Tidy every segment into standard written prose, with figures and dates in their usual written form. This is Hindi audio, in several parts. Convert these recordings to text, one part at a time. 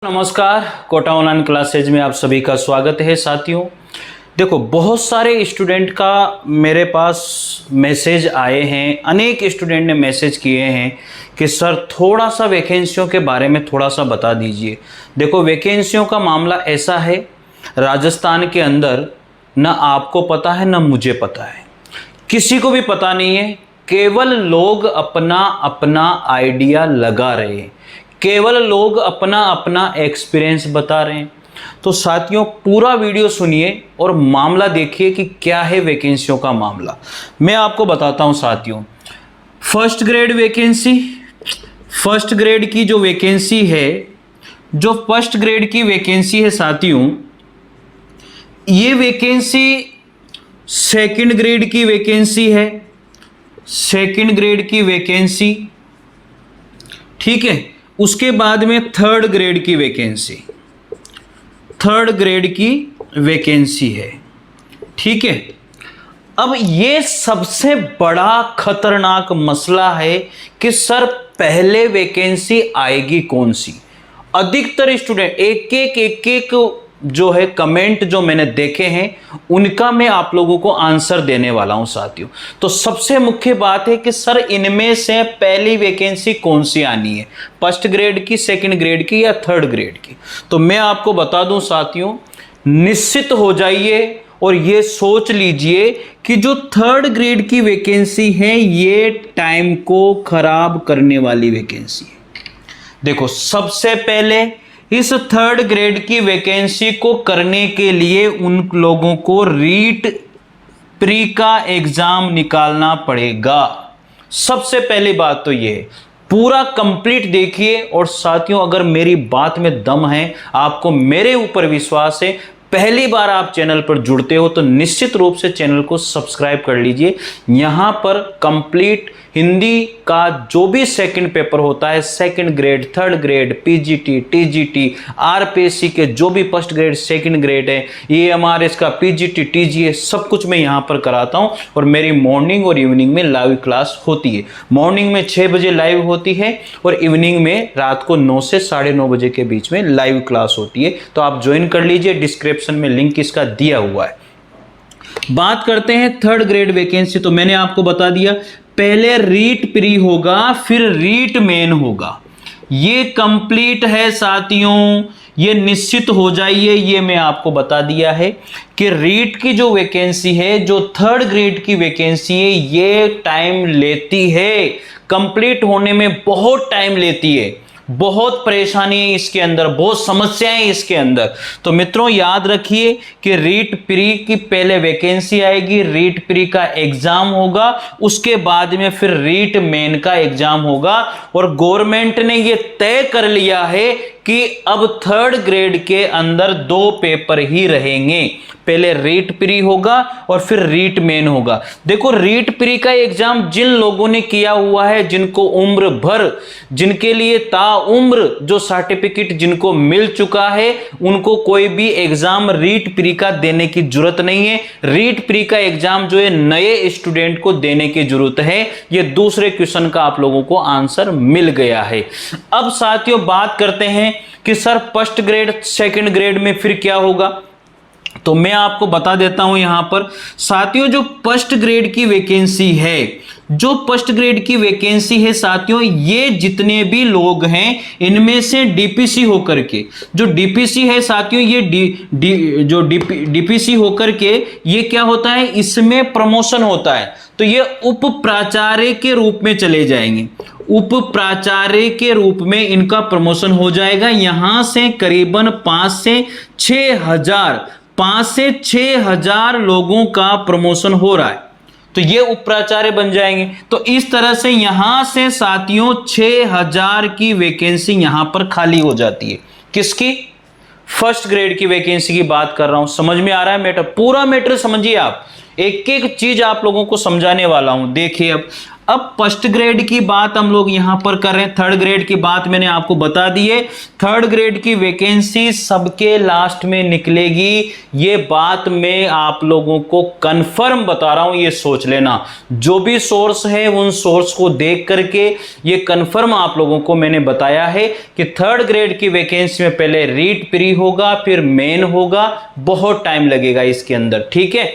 नमस्कार, कोटा ऑनलाइन क्लासेज में आप सभी का स्वागत है। साथियों देखो, बहुत सारे स्टूडेंट का मेरे पास मैसेज आए हैं, अनेक स्टूडेंट ने मैसेज किए हैं कि सर थोड़ा सा वैकेंसियों के बारे में थोड़ा सा बता दीजिए। देखो, वैकेंसियों का मामला ऐसा है, राजस्थान के अंदर न आपको पता है न मुझे पता है, किसी को भी पता नहीं है। केवल लोग अपना अपना आइडिया लगा रहे हैं, केवल लोग अपना अपना एक्सपीरियंस बता रहे हैं। तो साथियों पूरा वीडियो सुनिए और मामला देखिए कि क्या है वैकेंसियों का मामला। मैं आपको बताता हूं साथियों, first grade vacancy, first grade की जो वैकेंसी है, जो फर्स्ट ग्रेड की वैकेंसी है साथियों, ये वैकेंसी सेकंड ग्रेड की वैकेंसी है, सेकंड ग्रेड की वैकेंसी, ठीक है। उसके बाद में थर्ड ग्रेड की वैकेंसी, थर्ड ग्रेड की वैकेंसी है, ठीक है। अब ये सबसे बड़ा खतरनाक मसला है कि सर पहले वैकेंसी आएगी कौन सी। अधिकतर स्टूडेंट एक एक जो है कमेंट जो मैंने देखे हैं उनका मैं आप लोगों को आंसर देने वाला हूं साथियों। तो सबसे मुख्य बात है कि सर इनमें से पहली वैकेंसी कौन सी आनी है, फर्स्ट ग्रेड की, सेकंड ग्रेड की या थर्ड ग्रेड की। तो मैं आपको बता दूं साथियों, निश्चित हो जाइए और ये सोच लीजिए कि जो थर्ड ग्रेड की वैकेंसी है ये टाइम को खराब करने वाली वैकेंसी है। देखो, सबसे पहले इस थर्ड ग्रेड की वैकेंसी को करने के लिए उन लोगों को रीट प्री का एग्जाम निकालना पड़ेगा। सबसे पहली बात तो ये है, पूरा कंप्लीट देखिए। और साथियों अगर मेरी बात में दम है, आपको मेरे ऊपर विश्वास है, पहली बार आप चैनल पर जुड़ते हो तो निश्चित रूप से चैनल को सब्सक्राइब कर लीजिए। यहां पर कंप्लीट हिंदी का जो भी सेकंड पेपर होता है, second grade, third grade, PGT, TGT, RPSC के जो भी फर्स्ट ग्रेड, सेकंड ग्रेड है, ईएमआरएस का, पीजीटी, टीजीए, सब कुछ मैं यहां पर कराता हूं। और मेरी मॉर्निंग और इवनिंग में लाइव क्लास होती है। मॉर्निंग में 6 बजे लाइव होती है और इवनिंग में रात को 9 से 9:30 बजे के बीच में लाइव क्लास होती है। तो आप ज्वाइन कर लीजिए, डिस्क्रिप्शन में लिंक इसका दिया हुआ है। बात करते हैं थर्ड ग्रेड वैकेंसी। तो मैंने आपको बता दिया, पहले रीट प्री होगा, फिर रीट मेन होगा। ये कंप्लीट है साथियों, ये निश्चित हो जाइए। ये मैं आपको बता दिया है कि रीट की जो वैकेंसी है, जो थर्ड ग्रेड की वैकेंसी है, ये टाइम लेती है, कंप्लीट होने में बहुत टाइम लेती है, बहुत परेशानी है इसके अंदर, बहुत समस्याएं इसके अंदर। तो मित्रों याद रखिए कि रीट प्री की पहले वैकेंसी आएगी, रीट प्री का एग्जाम होगा, उसके बाद में फिर रीट मेन का एग्जाम होगा। और गवर्नमेंट ने यह तय कर लिया है कि अब थर्ड ग्रेड के अंदर 2 पेपर ही रहेंगे, पहले रीट प्री होगा और फिर रीट मेन होगा। देखो, रीट प्री का एग्जाम जिन लोगों ने किया हुआ है, जिनको उम्र भर, जिनके लिए ताउम्र जो सर्टिफिकेट जिनको मिल चुका है, उनको कोई भी एग्जाम रीट प्री का देने की जरूरत नहीं है। रीट प्री का एग्जाम जो है नए स्टूडेंट को देने की जरूरत है। ये दूसरे क्वेश्चन का आप लोगों को आंसर मिल गया है। अब साथियों बात करते हैं कि sir first grade, second grade में फिर क्या होगा। तो मैं आपको बता देता हूं यहां पर साथियों, जो फर्स्ट ग्रेड की वैकेंसी है, जो फर्स्ट ग्रेड की वैकेंसी है साथियों, ये जितने भी लोग हैं इनमें से डीपीसी होकर के, जो डीपीसी है साथियों, ये डीपीसी होकर के ये क्या होता है, इसमें प्रमोशन होता है। तो ये उप प्राचार्य के रूप में चले जाएंगे, उप प्राचार्य के रूप में इनका प्रमोशन हो जाएगा। यहां से करीबन 5 से 6 हजार लोगों का प्रमोशन हो रहा है, तो ये उप प्राचार्य बन जाएंगे। तो इस तरह से यहां से साथियों 6000 की वैकेंसी यहां पर खाली हो जाती है। किसकी? फर्स्ट ग्रेड की वैकेंसी की बात कर रहा हूं। समझ में आ रहा है मैटर? पूरा मैटर समझिए आप, एक एक चीज आप लोगों को समझाने वाला हूं। देखिए, अब फर्स्ट ग्रेड की बात हम लोग यहां पर कर रहे हैं, थर्ड ग्रेड की बात मैंने आपको बता दी है। थर्ड ग्रेड की वैकेंसी सबके लास्ट में निकलेगी, ये बात मैं आप लोगों को कंफर्म बता रहा हूं, ये सोच लेना। जो भी सोर्स है उन सोर्स को देख करके ये कंफर्म आप लोगों को मैंने बताया है कि थर्ड ग्रेड की वैकेंसी में पहले रीट प्री होगा, फिर मेन होगा, बहुत टाइम लगेगा इसके अंदर, ठीक है।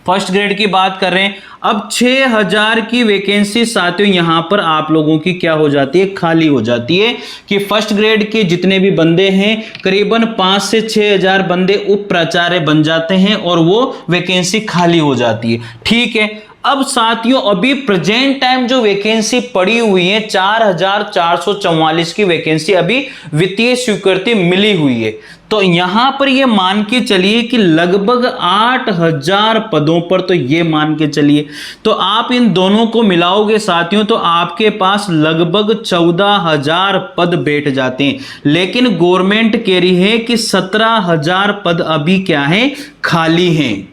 फर्स्ट ग्रेड की बात कर रहे हैं। अब 6000 की वैकेंसी साथियों यहां पर आप लोगों की क्या हो जाती है, खाली हो जाती है कि फर्स्ट ग्रेड के जितने भी बंदे हैं करीबन 5 से 6000 बंदे उप प्राचार्य बन जाते हैं और वो वैकेंसी खाली हो जाती है, ठीक है। अब साथियों अभी प्रेजेंट टाइम जो वैकेंसी पड़ी हुई है 4444 की वैकेंसी अभी वित्तीय स्वीकृति मिली हुई है। तो यहां पर ये मान के चलिए कि लगभग 8000 पदों पर, तो ये मान के चलिए तो आप इन दोनों को मिलाओगे साथियों तो आपके पास लगभग 14000 पद बैठ जाते हैं। लेकिन गवर्नमेंट कह रही है कि 17000 पद अभी क्या है, खाली हैं।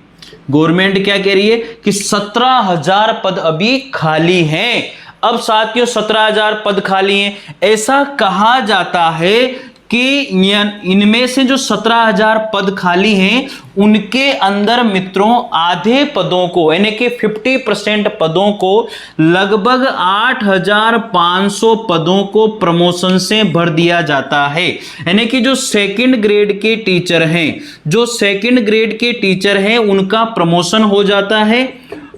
गवर्नमेंट क्या कह रही है कि 17000 पद अभी खाली हैं। अब साथियों 17000 पद खाली हैं, ऐसा कहा जाता है कि इनमें से जो 17000 पद खाली हैं उनके अंदर मित्रों आधे पदों को यानी कि 50% पदों को लगभग 8500 पदों को प्रमोशन से भर दिया जाता है। यानी कि जो सेकंड ग्रेड के टीचर हैं, जो सेकंड ग्रेड के टीचर हैं उनका प्रमोशन हो जाता है,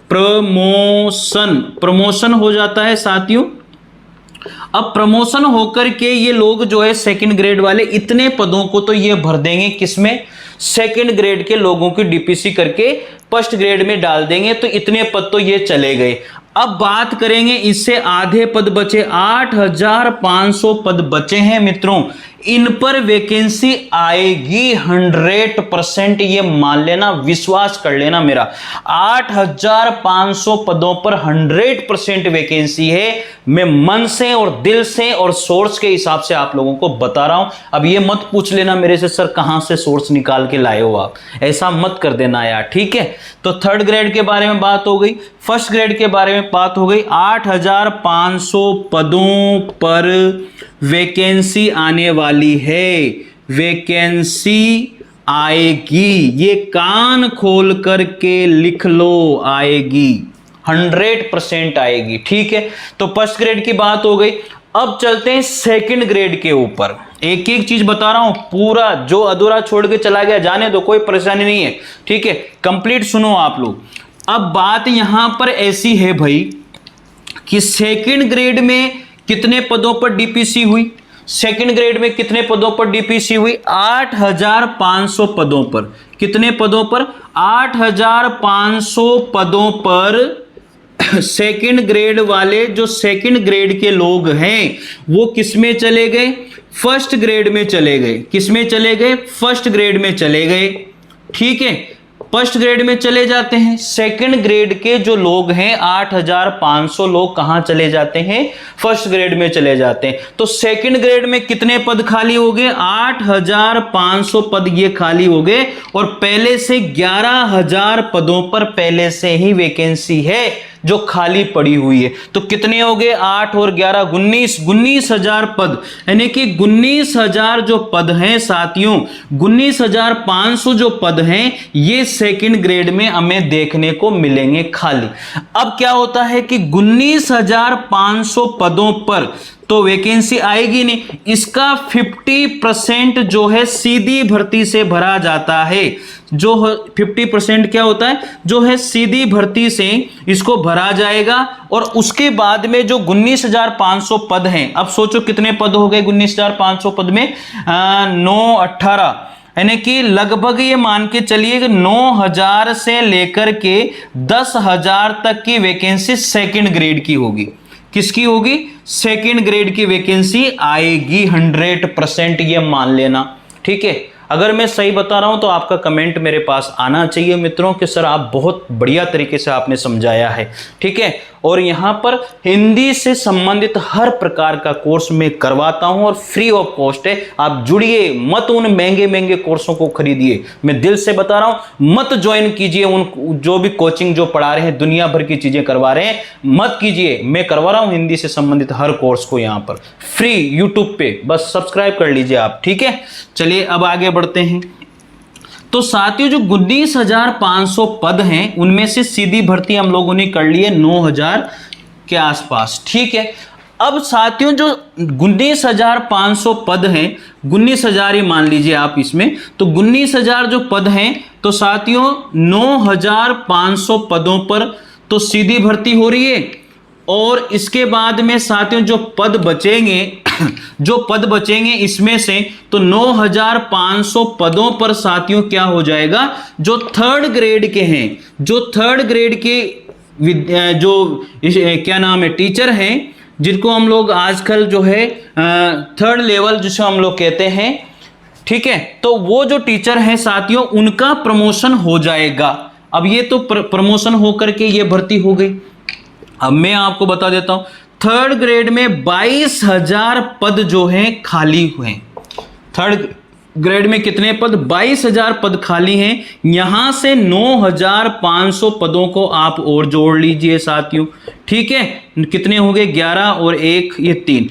प्रमोशन हो जाता है साथियों। अब प्रमोशन होकर के ये लोग जो है सेकंड ग्रेड वाले इतने पदों को तो ये भर देंगे, किसमें, सेकंड ग्रेड के लोगों की डीपीसी करके फर्स्ट ग्रेड में डाल देंगे, तो इतने पद तो ये चले गए। अब बात करेंगे इससे आधे पद बचे, 8500 पद बचे हैं मित्रों, इन पर वैकेंसी आएगी 100%, ये मान लेना, विश्वास कर लेना मेरा। 8500 पदों पर 100% वैकेंसी है। मैं मन से और दिल से और सोर्स के हिसाब से आप लोगों को बता रहा हूं। अब ये मत पूछ लेना मेरे से सर कहां से सोर्स निकाल के लाए हो आप, ऐसा मत कर देना यार, ठीक है। तो थर्ड ग्रेड के बारे में बात हो गई, फर्स्ट ग्रेड के बारे में बात हो गई। 8500 पदों पर वैकेंसी आने वाली है, वैकेंसी आएगी, ये कान खोल करके लिख लो, आएगी, 100% आएगी, ठीक है। तो फर्स्ट ग्रेड की बात हो गई। अब चलते हैं सेकंड ग्रेड के ऊपर, एक एक चीज बता रहा हूं, पूरा जो अधूरा छोड़ के चला गया जाने दो, कोई परेशानी नहीं है, ठीक है, कंप्लीट सुनो आप लोग। अब बात यहां पर ऐसी है भाई कि सेकंड ग्रेड में कितने पदों पर डीपीसी हुई, सेकंड ग्रेड में कितने पदों पर डीपीसी हुई, 8500 पदों पर। कितने पदों पर, 8500 पदों पर सेकंड ग्रेड वाले जो सेकंड ग्रेड के लोग हैं वो किसमें चले गए, फर्स्ट ग्रेड में चले गए। किसमें चले गए, फर्स्ट ग्रेड में चले गए, ठीक है, फर्स्ट ग्रेड में चले जाते हैं। सेकंड ग्रेड के जो लोग हैं 8500 लोग कहां चले जाते हैं, फर्स्ट ग्रेड में चले जाते हैं। तो सेकंड ग्रेड में कितने पद खाली हो गए, 8500 पद ये खाली हो गए, और पहले से 11000 पदों पर पहले से ही वैकेंसी है जो खाली पड़ी हुई है। तो कितने हो गए, 8 और 11 19,000 पद, यानी कि 19,000 जो पद हैं साथियों, 19,500 जो पद हैं ये सेकंड ग्रेड में हमें देखने को मिलेंगे खाली। अब क्या होता है कि 19,500 पदों पर तो वैकेंसी आएगी नहीं, इसका 50% जो है सीधी भर्ती से भरा जाता है। जो 50% क्या होता है, जो है सीधी भर्ती से इसको भरा जाएगा, और उसके बाद में जो 19,500 पद हैं, अब सोचो कितने पद हो गए 19,500 पद में, 9 18, यानी कि लगभग ये मान के चलिए कि 9,000 से लेकर के 10,000 तक की वैकेंसी सेकंड ग्रेड की होगी। किसकी होगी, सेकंड ग्रेड की वैकेंसी आएगी 100%, ये मान लेना, ठीक है। अगर मैं सही बता रहा हूं तो आपका कमेंट मेरे पास आना चाहिए मित्रों कि सर आप बहुत बढ़िया तरीके से आपने समझाया है, ठीक है। और यहाँ पर हिंदी से संबंधित हर प्रकार का कोर्स मैं करवाता हूं और फ्री ऑफ कॉस्ट है। आप जुड़िए, मत उन महंगे महंगे कोर्सों को खरीदिए, मैं दिल से बता रहा हूं, मत ज्वाइन कीजिए उन जो भी कोचिंग जो पढ़ा रहे हैं, दुनिया भर की चीजें करवा रहे हैं, मत कीजिए। मैं करवा रहा हूं हिंदी से संबंधित हर कोर्स को यहाँ पर फ्री यूट्यूब पे, बस सब्सक्राइब कर लीजिए आप, ठीक है। चलिए अब आगे बढ़ते हैं। तो साथियों जो 19,500 पद हैं उनमें से सीधी भर्ती हम लोगों ने कर ली है 9,000 के आसपास, ठीक है। अब साथियों जो 19,500 पद हैं, 19,000 ही मान लीजिए आप इसमें, तो 19,000 जो पद हैं, तो साथियों 9,500 पदों पर तो सीधी भर्ती हो रही है। और इसके बाद में साथियों जो पद बचेंगे इसमें से तो 9,500 पदों पर साथियों क्या हो जाएगा, जो थर्ड ग्रेड के हैं, जो थर्ड ग्रेड के जो क्या नाम है टीचर हैं, जिनको हम लोग आजकल जो है थर्ड लेवल जिसे हम लोग कहते हैं, ठीक है। तो वो जो टीचर हैं साथियों उनका प्रमोशन हो जाएगा। अब ये तो प्रमोशन होकर के ये भर्ती हो गई। अब मैं आपको बता देता हूं, थर्ड ग्रेड में 22,000 पद जो हैं खाली हुए हैं। थर्ड ग्रेड में कितने पद, 22,000 पद खाली हैं। यहां से 9,500 पदों को आप और जोड़ लीजिए साथियों, ठीक है। कितने हो गए, 11 और 1 ये 3,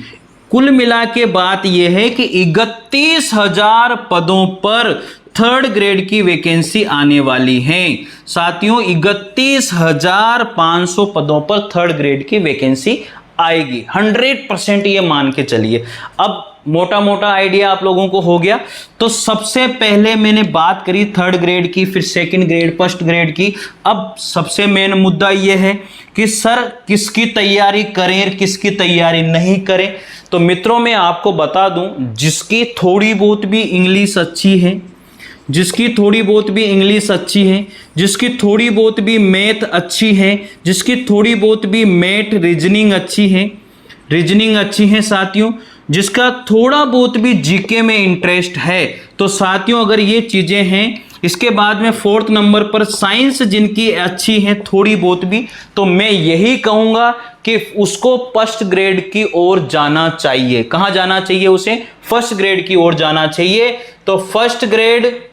कुल मिला के बात यह है कि 31,000 पदों पर थर्ड ग्रेड की वैकेंसी आने वाली है साथियों। 31,500 पदों पर थर्ड ग्रेड की वैकेंसी आएगी, 100% ये मान के चलिए। अब मोटा मोटा आइडिया आप लोगों को हो गया। तो सबसे पहले मैंने बात करी थर्ड ग्रेड की, फिर सेकंड ग्रेड, फर्स्ट ग्रेड की। अब सबसे मेन मुद्दा ये है कि सर किसकी तैयारी करें, किसकी तैयारी नहीं करें। तो मित्रों मैं आपको बता दूं, जिसकी थोड़ी बहुत भी इंग्लिश अच्छी है, जिसकी थोड़ी बहुत भी इंग्लिश अच्छी है, जिसकी थोड़ी बहुत भी मैथ अच्छी है, जिसकी थोड़ी बहुत भी मैथ रीजनिंग अच्छी है साथियों, जिसका थोड़ा बहुत भी जीके में इंटरेस्ट है, तो साथियों अगर ये चीजें हैं, इसके बाद में 4th नंबर पर साइंस जिनकी अच्छी है थोड़ी बहुत भी, तो मैं यही कहूंगा कि उसको फर्स्ट ग्रेड की ओर जाना चाहिए। कहां जाना चाहिए उसे, फर्स्ट ग्रेड की ओर जाना चाहिए। तो फर्स्ट ग्रेड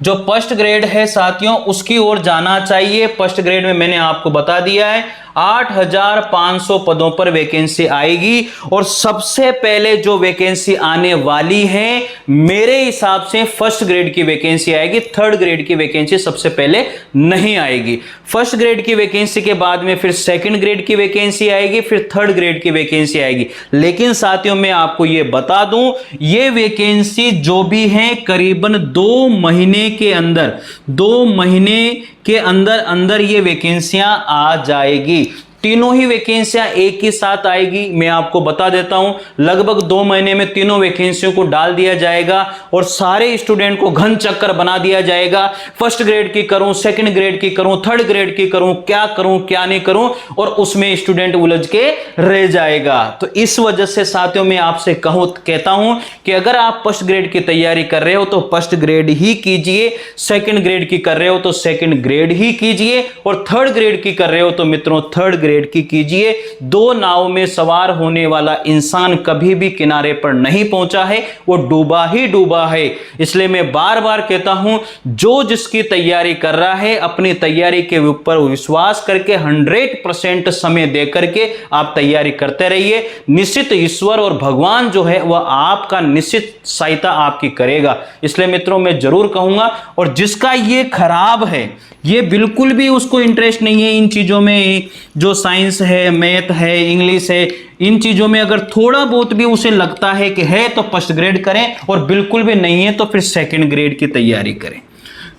जो फर्स्ट ग्रेड है साथियों उसकी ओर जाना चाहिए। फर्स्ट ग्रेड में मैंने आपको बता दिया है 8,500 पदों पर वैकेंसी आएगी। और सबसे पहले जो वैकेंसी आने वाली है मेरे हिसाब से फर्स्ट ग्रेड की वैकेंसी आएगी, थर्ड ग्रेड की वैकेंसी सबसे पहले नहीं आएगी। फर्स्ट ग्रेड की वैकेंसी के बाद में फिर सेकंड ग्रेड की वैकेंसी आएगी, फिर थर्ड ग्रेड की वैकेंसी आएगी। लेकिन साथियों मैं आपको यह बता दूं, ये वैकेंसी जो भी है करीबन 2 महीने के अंदर, 2 महीने के अंदर अंदर ये वैकेंसियां आ जाएगी। तीनों ही वैकेंसियां एक ही साथ आएगी। मैं आपको बता देता हूं, लगभग 2 महीने में तीनों वैकेंसियों को डाल दिया जाएगा और सारे स्टूडेंट को घन चक्कर बना दिया जाएगा। फर्स्ट ग्रेड की करूं, सेकंड ग्रेड की करूं, थर्ड ग्रेड की करूं, क्या करूं क्या नहीं करूं, और उसमें स्टूडेंट उलझ के रह जाएगा। तो इस वजह से साथियों मैं आपसे कहता हूं कि अगर आप फर्स्ट ग्रेड की तैयारी कर रहे हो तो फर्स्ट ग्रेड ही कीजिए, सेकंड ग्रेड की कर रहे हो तो सेकंड ग्रेड ही कीजिए, और थर्ड ग्रेड की कर रहे हो तो मित्रों थर्ड ग्रेड की कीजिए। 2 नाव में सवार होने वाला इंसान कभी भी किनारे पर नहीं पहुंचा है, वो डूबा ही डूबा है। इसलिए मैं बार बार कहता हूं, जो जिसकी तैयारी कर रहा है अपनी तैयारी के ऊपर विश्वास करके 100% समय दे करके आप तैयारी करते रहिए। निश्चित ईश्वर और भगवान जो है वह आपका निश्चित सहायता आपकी करेगा। इसलिए मित्रों मैं जरूर कहूंगा, और जिसका ये खराब है, ये बिल्कुल भी उसको इंटरेस्ट नहीं है इन चीजों में, जो साइंस है, मैथ है, इंग्लिश है, इन चीजों में अगर थोड़ा बहुत भी उसे लगता है कि है तो फर्स्ट ग्रेड करें, और बिल्कुल भी नहीं है तो फिर सेकंड ग्रेड की तैयारी करें।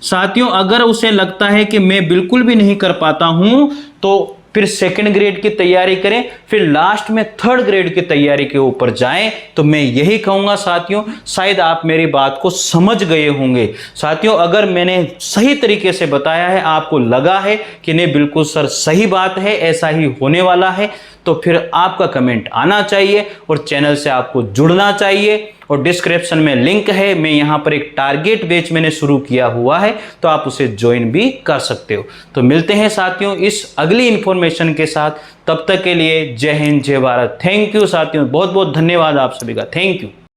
साथियों अगर उसे लगता है कि मैं बिल्कुल भी नहीं कर पाता हूं तो फिर सेकंड ग्रेड की तैयारी करें, फिर लास्ट में थर्ड ग्रेड की तैयारी के ऊपर जाएं। तो मैं यही कहूंगा साथियों, शायद आप मेरी बात को समझ गए होंगे। साथियों अगर मैंने सही तरीके से बताया है, आपको लगा है कि नहीं बिल्कुल सर सही बात है, ऐसा ही होने वाला है, तो फिर आपका कमेंट आना चाहिए और चैनल से आपको जुड़ना चाहिए और डिस्क्रिप्शन में लिंक है। मैं यहाँ पर एक टारगेट बैच मैंने शुरू किया हुआ है, तो आप उसे ज्वाइन भी कर सकते हो। तो मिलते हैं साथियों इस अगली इंफॉर्मेशन के साथ। तब तक के लिए जय हिंद, जय भारत। थैंक यू साथियों, बहुत बहुत धन्यवाद आप सभी का। Thank you.